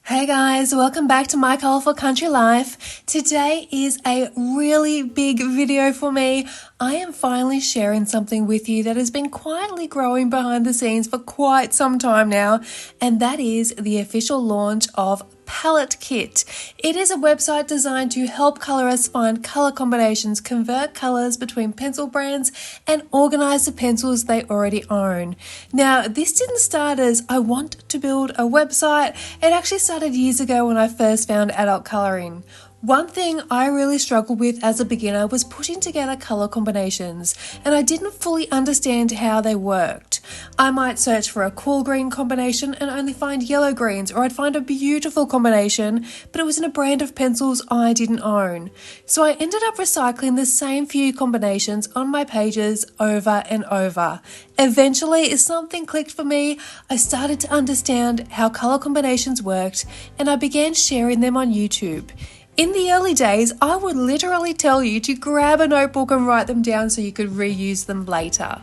Hey guys, welcome back to my colourful country life. Today is a really big video for me. I am finally sharing something with you that has been quietly growing behind the scenes for quite some time now, and that is the official launch of PaletteKit. It is a website designed to help colorists find color combinations, convert colors between pencil brands, and organize the pencils they already own. Now, this didn't start as I want to build a website. It actually started years ago when I first found adult coloring. One thing I really struggled with as a beginner was putting together color combinations, and I didn't fully understand how they worked. I might search for a cool green combination and only find yellow greens, or I'd find a beautiful combination, but it was in a brand of pencils I didn't own. So I ended up recycling the same few combinations on my pages over and over. Eventually, something clicked for me. I started to understand how color combinations worked, and I began sharing them on YouTube. In the early days, I would literally tell you to grab a notebook and write them down so you could reuse them later.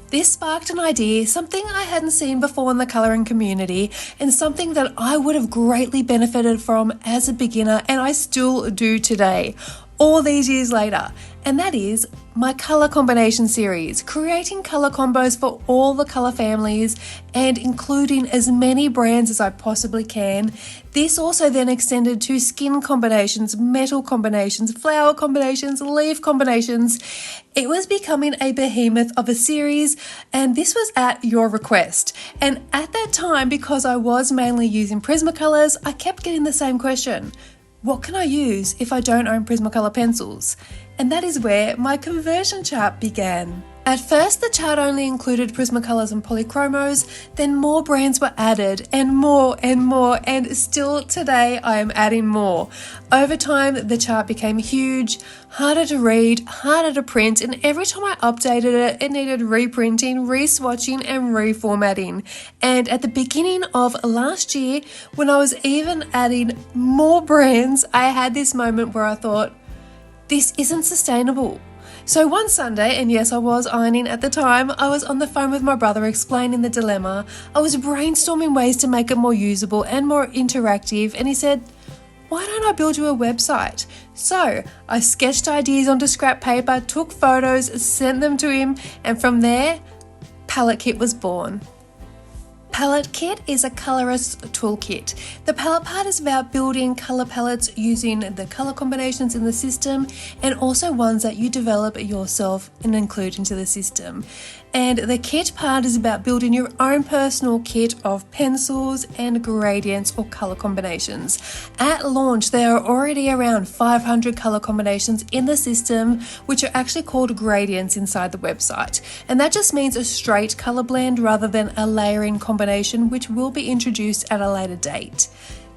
This sparked an idea, something I hadn't seen before in the colouring community, and something that I would have greatly benefited from as a beginner, and I still do today, all these years later, and that is my colour combination series, creating colour combos for all the colour families and including as many brands as I possibly can. This also then extended to skin combinations, metal combinations, flower combinations, leaf combinations. It was becoming a behemoth of a series, and this was at your request. And at that time, because I was mainly using Prismacolors, I kept getting the same question. What can I use if I don't own Prismacolor pencils? And that is where my conversion chart began. At first, the chart only included Prismacolors and Polychromos, then more brands were added, and more, and still today I am adding more. Over time, the chart became huge, harder to read, harder to print, and every time I updated it, it needed reprinting, re-swatching, and reformatting. And at the beginning of last year, when I was even adding more brands, I had this moment where I thought, this isn't sustainable. So one Sunday, and yes, I was ironing at the time, I was on the phone with my brother explaining the dilemma. I was brainstorming ways to make it more usable and more interactive, and he said, why don't I build you a website? So I sketched ideas onto scrap paper, took photos, sent them to him, and from there, PaletteKit was born. PaletteKit is a colorist's toolkit. The palette part is about building color palettes using the color combinations in the system and also ones that you develop yourself and include into the system. And the kit part is about building your own personal kit of pencils and gradients or color combinations. At launch, there are already around 500 color combinations in the system, which are actually called gradients inside the website. And that just means a straight color blend rather than a layering combination, which will be introduced at a later date.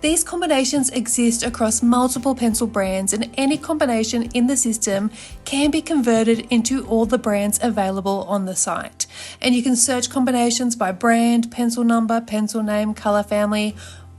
These combinations exist across multiple pencil brands, and any combination in the system can be converted into all the brands available on the site. And you can search combinations by brand, pencil number, pencil name, color family.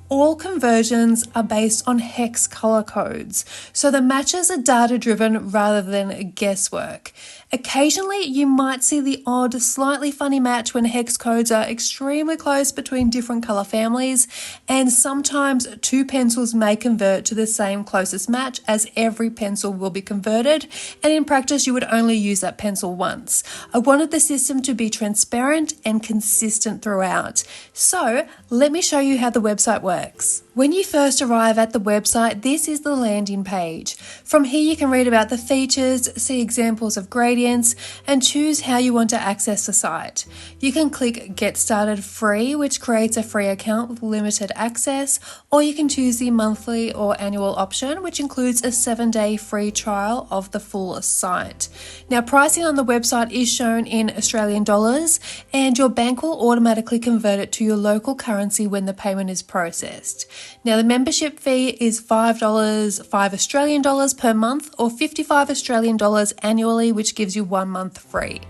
All conversions are based on hex color codes, so the matches are data-driven rather than guesswork. Occasionally, you might see the odd, slightly funny match when hex codes are extremely close between different color families, and sometimes two pencils may convert to the same closest match, as every pencil will be converted, and in practice, you would only use that pencil once. I wanted the system to be transparent and consistent throughout. So, let me show you how the website works. When you first arrive at the website, this is the landing page. From here, you can read about the features, see examples of gradients, and choose how you want to access the site. You can click Get Started Free, which creates a free account with limited access, or you can choose the monthly or annual option, which includes a 7-day free trial of the full site. Now, pricing on the website is shown in Australian dollars, and your bank will automatically convert it to your local currency when the payment is processed. Now, the membership fee is $5 Australian dollars per month, or $55 Australian dollars annually, which gives you 1 month free.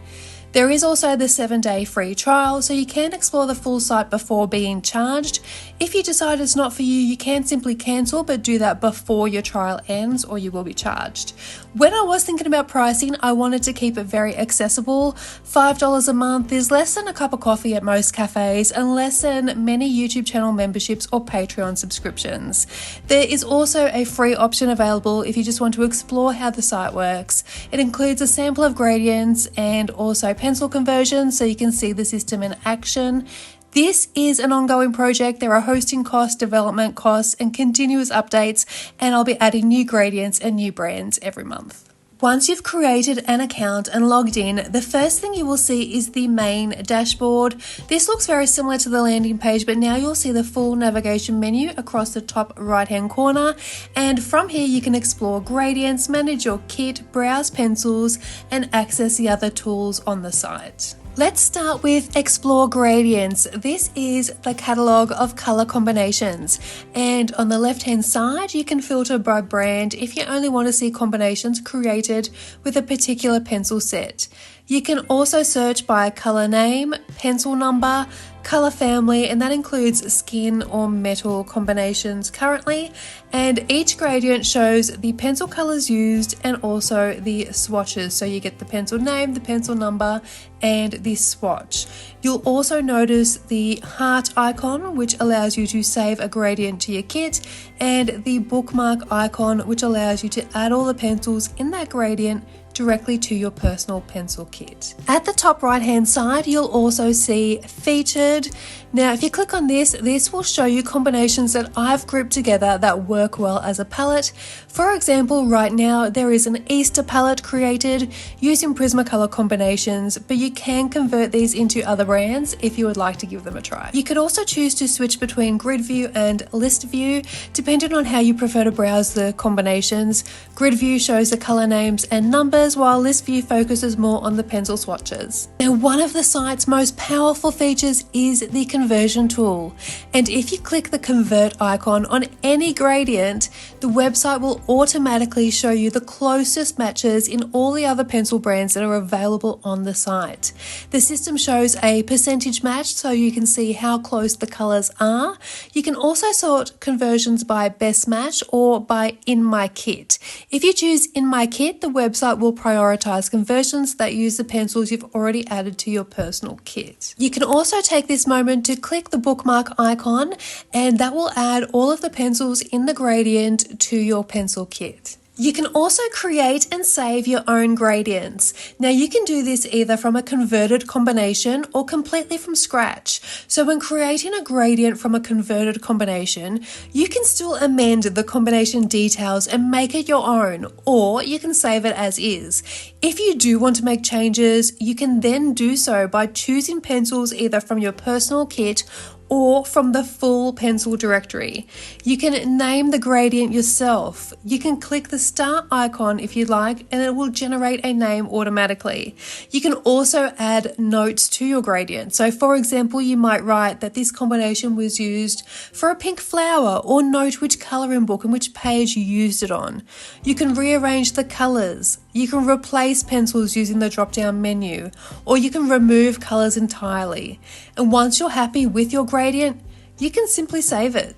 There is also the 7-day free trial, so you can explore the full site before being charged. If you decide it's not for you, you can simply cancel, but do that before your trial ends or you will be charged. When I was thinking about pricing, I wanted to keep it very accessible. $5 a month is less than a cup of coffee at most cafes and less than many YouTube channel memberships or Patreon subscriptions. There is also a free option available if you just want to explore how the site works. It includes a sample of gradients and also pencil conversions so you can see the system in action. This is an ongoing project. There are hosting costs, development costs, and continuous updates, and I'll be adding new gradients and new brands every month. Once you've created an account and logged in, the first thing you will see is the main dashboard. This looks very similar to the landing page, but now you'll see the full navigation menu across the top right-hand corner. And from here, you can explore gradients, manage your kit, browse pencils, and access the other tools on the site. Let's start with Explore Gradients. This is the catalogue of colour combinations, and on the left hand side you can filter by brand if you only want to see combinations created with a particular pencil set. You can also search by colour name, pencil number, colour family, and that includes skin or metal combinations currently, and each gradient shows the pencil colours used and also the swatches, so you get the pencil name, the pencil number, and the swatch. You'll also notice the heart icon, which allows you to save a gradient to your kit, and the bookmark icon, which allows you to add all the pencils in that gradient directly to your personal pencil kit. At the top right hand side, you'll also see Featured. Now, if you click on this will show you combinations that I've grouped together that work well as a palette. For example, right now there is an Easter palette created using Prismacolor combinations, but you can convert these into other brands if you would like to give them a try. You could also choose to switch between grid view and list view, depending on how you prefer to browse the combinations. Grid view shows the color names and numbers, while list view focuses more on the pencil swatches. Now, one of the site's most powerful features is the conversion tool, and if you click the convert icon on any gradient, the website will automatically show you the closest matches in all the other pencil brands that are available on the site. The system shows a percentage match so you can see how close the colors are. You can also sort conversions by best match or by in my kit. If you choose in my kit, the website will prioritize conversions that use the pencils you've already added to your personal kit. You can also take this moment to click the bookmark icon, and that will add all of the pencils in the gradient to your pencil kit. You can also create and save your own gradients. Now, you can do this either from a converted combination or completely from scratch. So when creating a gradient from a converted combination, you can still amend the combination details and make it your own, or you can save it as is. If you do want to make changes, you can then do so by choosing pencils either from your personal kit or from the full pencil directory. You can name the gradient yourself. You can click the star icon if you like, and it will generate a name automatically. You can also add notes to your gradient. So for example, you might write that this combination was used for a pink flower, or note which coloring book and which page you used it on. You can rearrange the colors. You can replace pencils using the drop-down menu, or you can remove colors entirely. And once you're happy with your gradient, you can simply save it.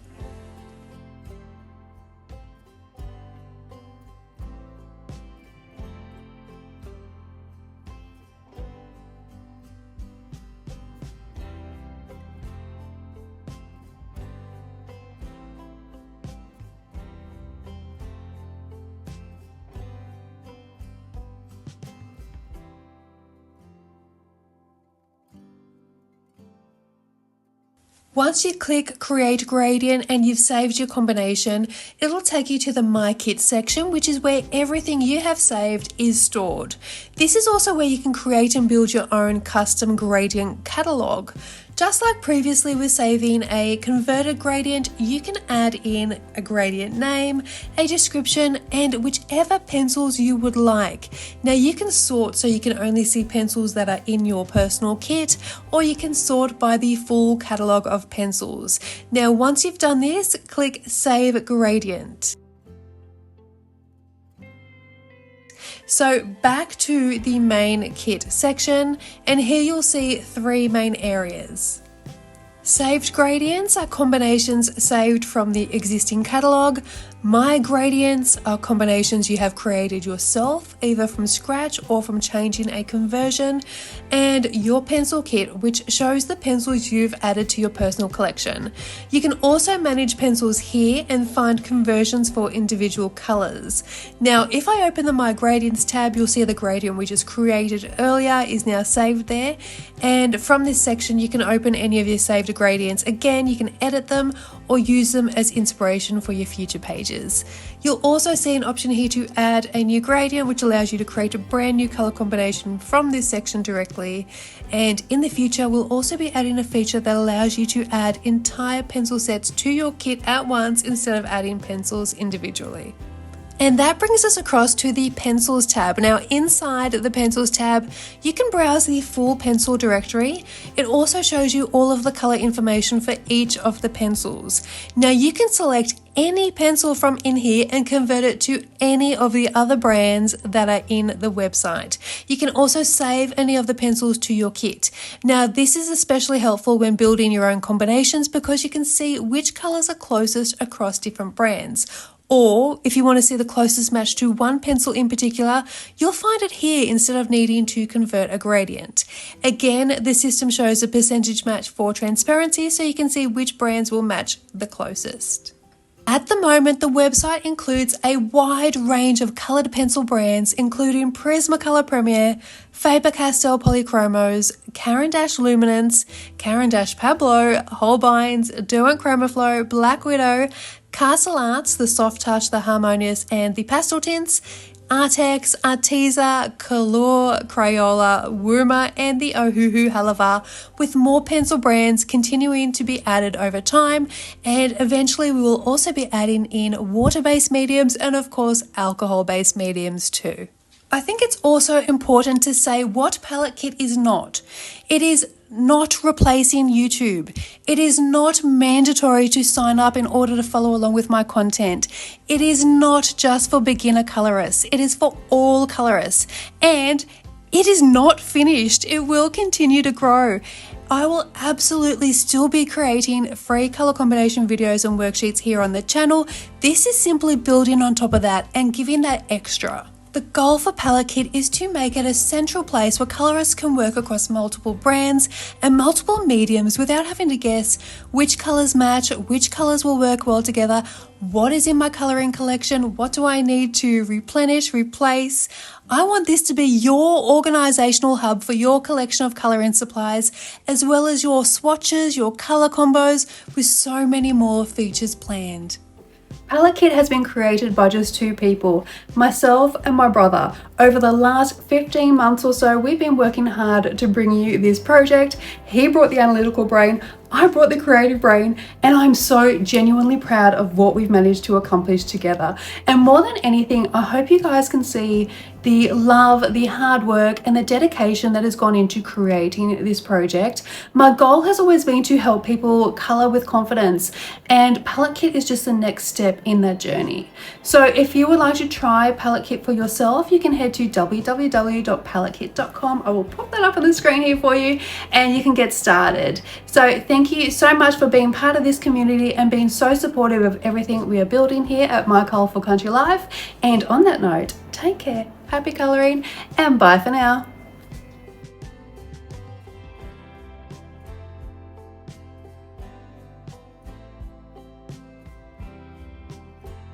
Once you click Create Gradient and you've saved your combination, it'll take you to the My Kit section, which is where everything you have saved is stored. This is also where you can create and build your own custom gradient catalog. Just like previously with saving a converted gradient, you can add in a gradient name, a description, and whichever pencils you would like. Now you can sort so you can only see pencils that are in your personal kit, or you can sort by the full catalog of pencils. Now once you've done this, click Save Gradient. So back to the main kit section, and here you'll see 3 main areas. Saved gradients are combinations saved from the existing catalogue. My gradients are combinations you have created yourself, either from scratch or from changing a conversion. And your pencil kit, which shows the pencils you've added to your personal collection. You can also manage pencils here and find conversions for individual colours. Now, if I open the My Gradients tab, you'll see the gradient we just created earlier is now saved there. And from this section, you can open any of your saved gradients. Again, you can edit them or use them as inspiration for your future pages. You'll also see an option here to add a new gradient, which allows you to create a brand new color combination from this section directly. And in the future, we'll also be adding a feature that allows you to add entire pencil sets to your kit at once instead of adding pencils individually. And that brings us across to the Pencils tab. Now, inside the Pencils tab, you can browse the full pencil directory. It also shows you all of the color information for each of the pencils. Now, you can select any pencil from in here and convert it to any of the other brands that are in the website. You can also save any of the pencils to your kit. Now, this is especially helpful when building your own combinations because you can see which colors are closest across different brands. Or if you want to see the closest match to one pencil in particular, you'll find it here instead of needing to convert a gradient. Again, the system shows a percentage match for transparency so you can see which brands will match the closest. At the moment, the website includes a wide range of coloured pencil brands, including Prismacolor Premier, Faber-Castell Polychromos, Caran Luminance, Caran Pablo, Holbein's, Derwent Chromaflow, Black Widow, Castle Arts, the Soft Touch, the Harmonious, and the Pastel Tints, Artex, Arteza, Color, Crayola, Wuma, and the Ohuhu Halava, with more pencil brands continuing to be added over time. And eventually we will also be adding in water-based mediums and of course alcohol-based mediums too. I think it's also important to say what PaletteKit is not. It is not replacing YouTube. It is not mandatory to sign up in order to follow along with my content. It is not just for beginner colorists. It is for all colorists. And it is not finished. It will continue to grow. I will absolutely still be creating free color combination videos and worksheets here on the channel. This is simply building on top of that and giving that extra. The goal for PaletteKit is to make it a central place where colorists can work across multiple brands and multiple mediums without having to guess which colors match, which colors will work well together, what is in my coloring collection, what do I need to replenish, replace. I want this to be your organizational hub for your collection of coloring supplies, as well as your swatches, your color combos, with so many more features planned. PaletteKit has been created by just 2 people, myself and my brother. Over the last 15 months or so, we've been working hard to bring you this project. He brought the analytical brain, I brought the creative brain, and I'm so genuinely proud of what we've managed to accomplish together. And more than anything, I hope you guys can see the love, the hard work, and the dedication that has gone into creating this project. My goal has always been to help people color with confidence, and PaletteKit is just the next step in that journey. So if you would like to try PaletteKit for yourself, you can head to www.paletekit.com. I will put that up on the screen here for you, and you can get started. So thank you so much for being part of this community and being so supportive of everything we are building here at My Colourful Country Life. And on that note, take care, happy colouring, and bye for now.